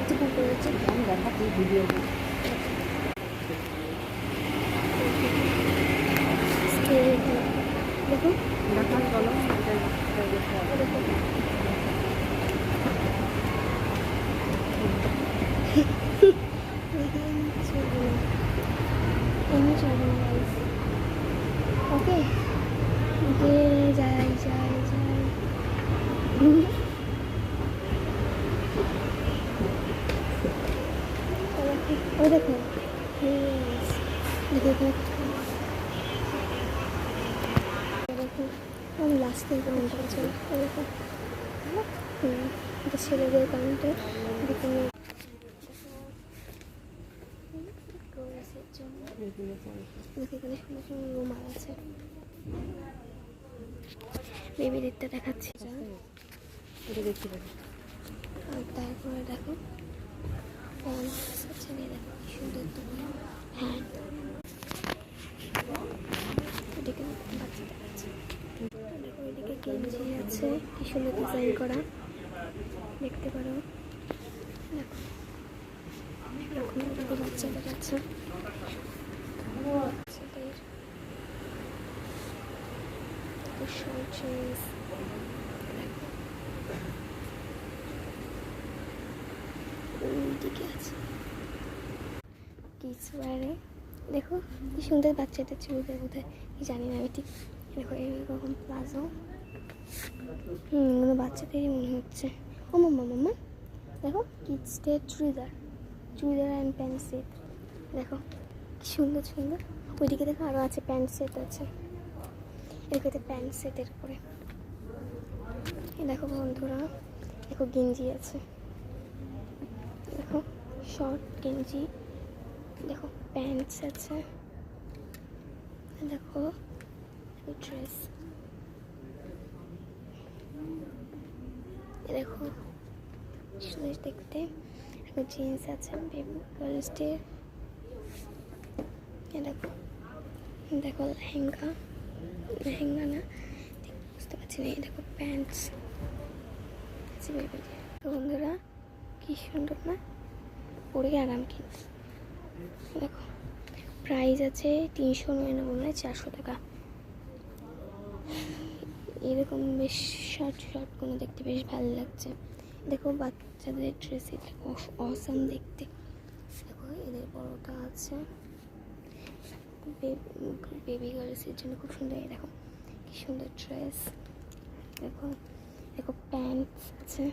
একটু করেছে আমি দেখাচ্ছি ভিডিও। দেখো দেখা চলো এটা দেখতে হবে। দেখো এমনি চলবে না গাইস। ওকে যাই যাই যাই ও দেখো দেখো দেখো আমি লাস্টে কমেন্ট করছি দেখো এটা ছেলেদের কমেন্টে দেখে নিয়ে এখানে সুন্দর সুন্দর রুমাল আছে বেবিদেরটা দেখাচ্ছি এটা দেখতে পাবো। আর তারপরে দেখো ছেলে দেখো কি সুন্দর তোমার হ্যাঁ এদিকে বাচ্চা দেখাচ্ছে দেখো এদিকে গেঞ্জি আছে কি সুন্দর ডিজাইন করা দেখতে পারো দেখো এখন এদিকে বাচ্চাদের আছে বাচ্চাদের শর্ট জিন্স ওইদিকে আছে কিডস ওয়্যারে দেখো কি সুন্দর বাচ্চাদের চুলদের বোধহয় কি জানি না আমি ঠিক দেখো এইরকম প্লাজো এগুলো বাচ্চাদেরই মনে হচ্ছে ও মাম্মা মাম্মা দেখো কিডসদের চুড়িদার অ্যান্ড প্যান্ট সেট দেখো কি সুন্দর সুন্দর ওইদিকে দেখো আরও আছে প্যান্ট সেট আছে এদিকে প্যান্ট সেটের উপরে দেখো বন্ধুরা দেখো গেঞ্জি আছে দেখো শর্ট গেঞ্জি দেখো প্যান্টস আছে দেখো ড্রেস দেখো সুন্দর দেখতে দেখো জিন্স আছে বেবি গার্লসদের দেখো দেখো লেহেঙ্গা না বুঝতে পারছি না দেখো প্যান্টস আছে বেবিদের বন্ধুরা কি সুন্দর না পরে আরাম কিন্তু দেখো প্রাইস আছে 399 মানে 400 টাকা এরকম বেশ শার্টগুলো দেখতে বেশ ভালো লাগছে দেখো বাচ্চাদের ড্রেস এটা অসাম দেখতে দেখো এদের বড়টা আছে বেবি গার্লসের জন্য খুব সুন্দর দেখো কি সুন্দর ড্রেস দেখো দেখো প্যান্টস আছে